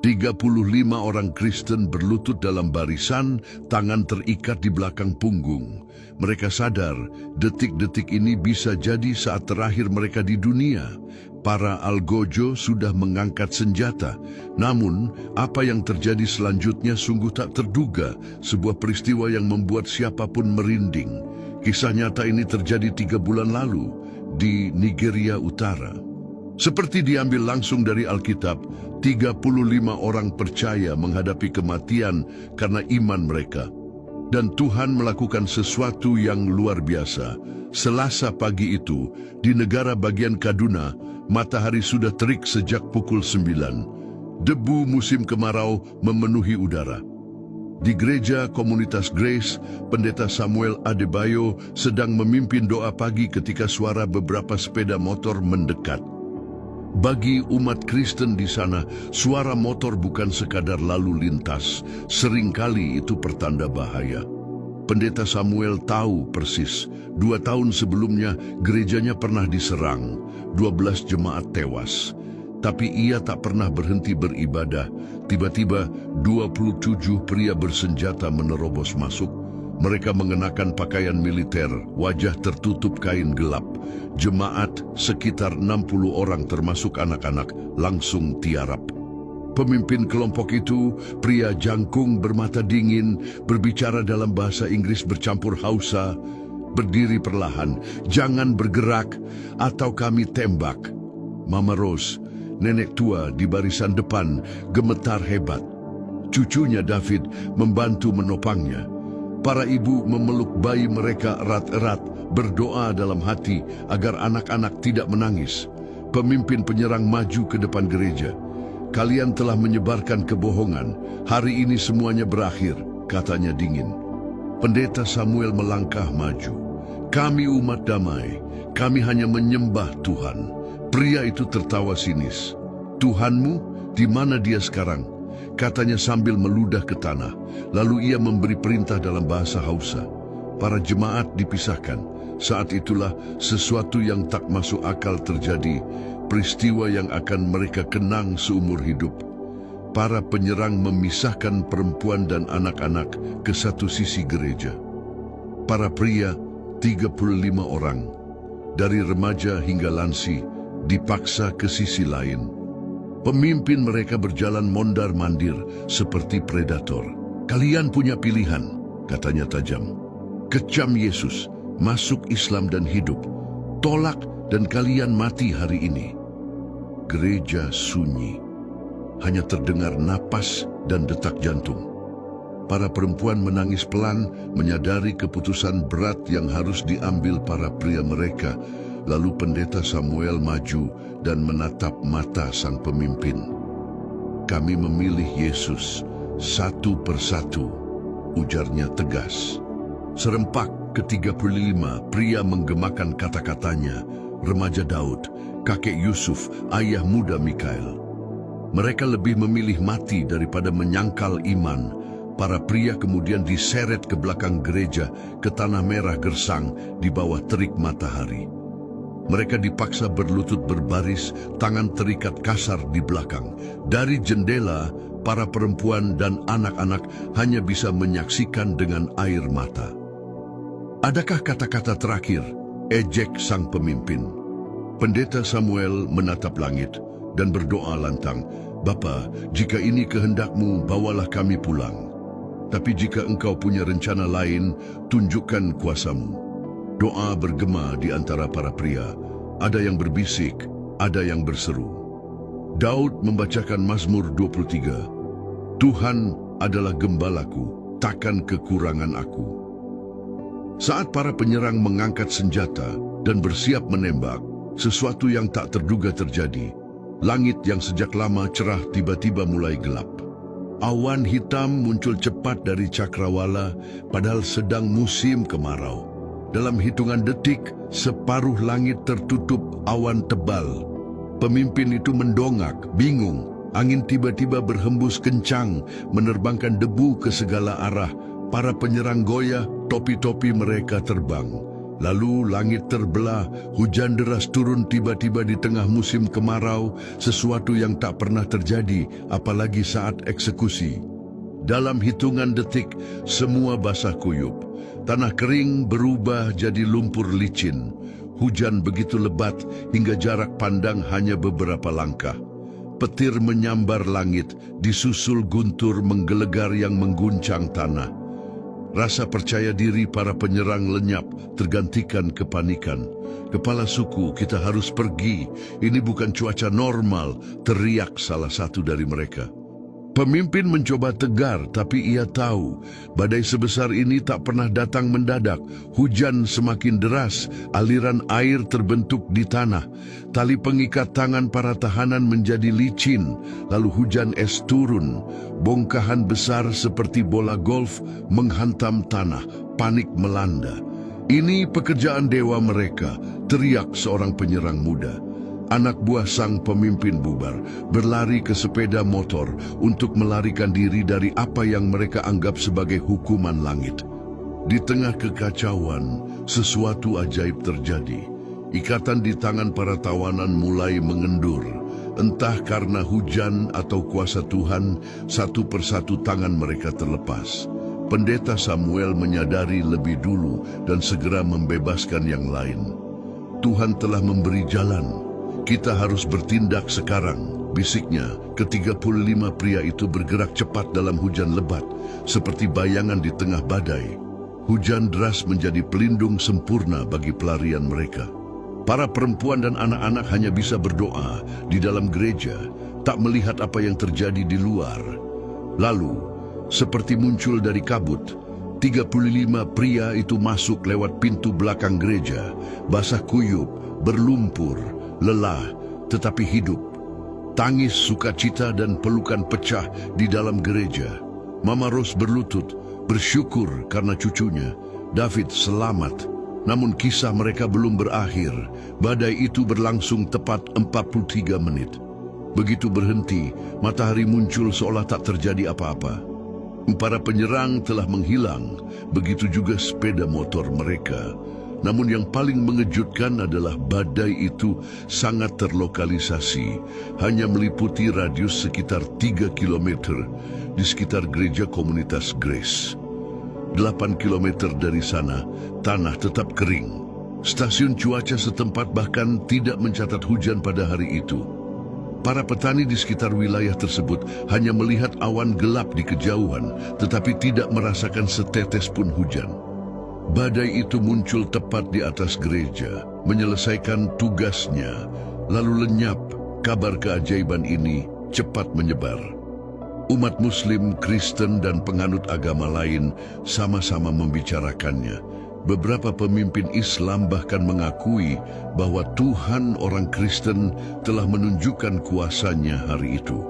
35 orang Kristen berlutut dalam barisan, tangan terikat di belakang punggung. Mereka sadar detik-detik ini bisa jadi saat terakhir mereka di dunia. Para algojo sudah mengangkat senjata. Namun, apa yang terjadi selanjutnya sungguh tak terduga, sebuah peristiwa yang membuat siapapun merinding. Kisah nyata ini terjadi 3 bulan lalu di Nigeria Utara. Seperti diambil langsung dari Alkitab, 35 orang percaya menghadapi kematian karena iman mereka. Dan Tuhan melakukan sesuatu yang luar biasa. Selasa pagi itu, di negara bagian Kaduna, matahari sudah terik sejak pukul 9. Debu musim kemarau memenuhi udara. Di gereja komunitas Grace, Pendeta Samuel Adebayo sedang memimpin doa pagi ketika suara beberapa sepeda motor mendekat. Bagi umat Kristen di sana, suara motor bukan sekadar lalu lintas, seringkali itu pertanda bahaya. Pendeta Samuel tahu persis, 2 tahun sebelumnya gerejanya pernah diserang, 12 jemaat tewas. Tapi ia tak pernah berhenti beribadah. Tiba-tiba 27 pria bersenjata menerobos masuk. Mereka mengenakan pakaian militer, wajah tertutup kain gelap. Jemaat sekitar 60 orang termasuk anak-anak langsung tiarap. Pemimpin kelompok itu, pria jangkung bermata dingin, berbicara dalam bahasa Inggris bercampur Hausa. Berdiri perlahan, jangan bergerak atau kami tembak. Mama Rose, nenek tua di barisan depan, gemetar hebat. Cucunya David membantu menopangnya. Para ibu memeluk bayi mereka erat-erat, berdoa dalam hati agar anak-anak tidak menangis. Pemimpin penyerang maju ke depan gereja. Kalian telah menyebarkan kebohongan. Hari ini semuanya berakhir, katanya dingin. Pendeta Samuel melangkah maju. Kami umat damai, kami hanya menyembah Tuhan. Pria itu tertawa sinis. Tuhanmu, di mana dia sekarang? Katanya sambil meludah ke tanah. Lalu ia memberi perintah dalam bahasa Hausa. Para jemaat dipisahkan. Saat itulah sesuatu yang tak masuk akal terjadi. Peristiwa yang akan mereka kenang seumur hidup. Para penyerang memisahkan perempuan dan anak-anak ke satu sisi gereja. Para pria, 35 orang, dari remaja hingga lansi, dipaksa ke sisi lain. Pemimpin mereka berjalan mondar-mandir seperti predator. Kalian punya pilihan, katanya tajam. Kecam Yesus, masuk Islam dan hidup. Tolak dan kalian mati hari ini. Gereja sunyi. Hanya terdengar napas dan detak jantung. Para perempuan menangis pelan, menyadari keputusan berat yang harus diambil para pria mereka. Lalu pendeta Samuel maju dan menatap mata sang pemimpin. Kami memilih Yesus satu persatu, ujarnya tegas. Serempak ke-35 pria menggemakan kata-katanya, remaja Daud, kakek Yusuf, ayah muda Mikael. Mereka lebih memilih mati daripada menyangkal iman. Para pria kemudian diseret ke belakang gereja, ke tanah merah gersang di bawah terik matahari. Mereka dipaksa berlutut berbaris, tangan terikat kasar di belakang. Dari jendela, para perempuan dan anak-anak hanya bisa menyaksikan dengan air mata. Adakah kata-kata terakhir? Ejek sang pemimpin. Pendeta Samuel menatap langit dan berdoa lantang, Bapa, jika ini kehendakmu, bawalah kami pulang. Tapi jika engkau punya rencana lain, tunjukkan kuasamu. Doa bergema di antara para pria. Ada yang berbisik, ada yang berseru. Daud membacakan Mazmur 23. Tuhan adalah gembalaku, takkan kekurangan aku. Saat para penyerang mengangkat senjata dan bersiap menembak, sesuatu yang tak terduga terjadi. Langit yang sejak lama cerah tiba-tiba mulai gelap. Awan hitam muncul cepat dari cakrawala, padahal sedang musim kemarau. Dalam hitungan detik, separuh langit tertutup awan tebal. Pemimpin itu mendongak, bingung. Angin tiba-tiba berhembus kencang, menerbangkan debu ke segala arah. Para penyerang goyah, topi-topi mereka terbang. Lalu langit terbelah, hujan deras turun tiba-tiba di tengah musim kemarau, sesuatu yang tak pernah terjadi, apalagi saat eksekusi. Dalam hitungan detik, semua basah kuyup. Tanah kering berubah jadi lumpur licin. Hujan begitu lebat hingga jarak pandang hanya beberapa langkah. Petir menyambar langit, disusul guntur menggelegar yang mengguncang tanah. Rasa percaya diri para penyerang lenyap, tergantikan kepanikan. Kepala suku, kita harus pergi. Ini bukan cuaca normal, teriak salah satu dari mereka. Pemimpin mencoba tegar, tapi ia tahu badai sebesar ini tak pernah datang mendadak. Hujan semakin deras, aliran air terbentuk di tanah. Tali pengikat tangan para tahanan menjadi licin, lalu hujan es turun. Bongkahan besar seperti bola golf menghantam tanah, panik melanda. Ini pekerjaan dewa mereka, teriak seorang penyerang muda. Anak buah sang pemimpin bubar, berlari ke sepeda motor untuk melarikan diri dari apa yang mereka anggap sebagai hukuman langit. Di tengah kekacauan, sesuatu ajaib terjadi. Ikatan di tangan para tawanan mulai mengendur. Entah karena hujan atau kuasa Tuhan, satu persatu tangan mereka terlepas. Pendeta Samuel menyadari lebih dulu dan segera membebaskan yang lain. Tuhan telah memberi jalan. Kita harus bertindak sekarang, bisiknya. Ke-35 pria itu bergerak cepat dalam hujan lebat, seperti bayangan di tengah badai. Hujan deras menjadi pelindung sempurna bagi pelarian mereka. Para perempuan dan anak-anak hanya bisa berdoa di dalam gereja, tak melihat apa yang terjadi di luar. Lalu, seperti muncul dari kabut, 35 pria itu masuk lewat pintu belakang gereja, basah kuyup, berlumpur, lelah, tetapi hidup. Tangis, sukacita, dan pelukan pecah di dalam gereja. Mama Rose berlutut, bersyukur karena cucunya, David, selamat. Namun kisah mereka belum berakhir. Badai itu berlangsung tepat 43 menit. Begitu berhenti, matahari muncul seolah tak terjadi apa-apa. Para penyerang telah menghilang, begitu juga sepeda motor mereka. Namun yang paling mengejutkan adalah badai itu sangat terlokalisasi, hanya meliputi radius sekitar 3 km di sekitar gereja komunitas Grace. 8 km dari sana, tanah tetap kering. Stasiun cuaca setempat bahkan tidak mencatat hujan pada hari itu. Para petani di sekitar wilayah tersebut hanya melihat awan gelap di kejauhan, tetapi tidak merasakan setetes pun hujan. Badai itu muncul tepat di atas gereja, menyelesaikan tugasnya, lalu lenyap. Kabar keajaiban ini cepat menyebar. Umat Muslim, Kristen, dan penganut agama lain sama-sama membicarakannya. Beberapa pemimpin Islam bahkan mengakui bahwa Tuhan orang Kristen telah menunjukkan kuasanya hari itu.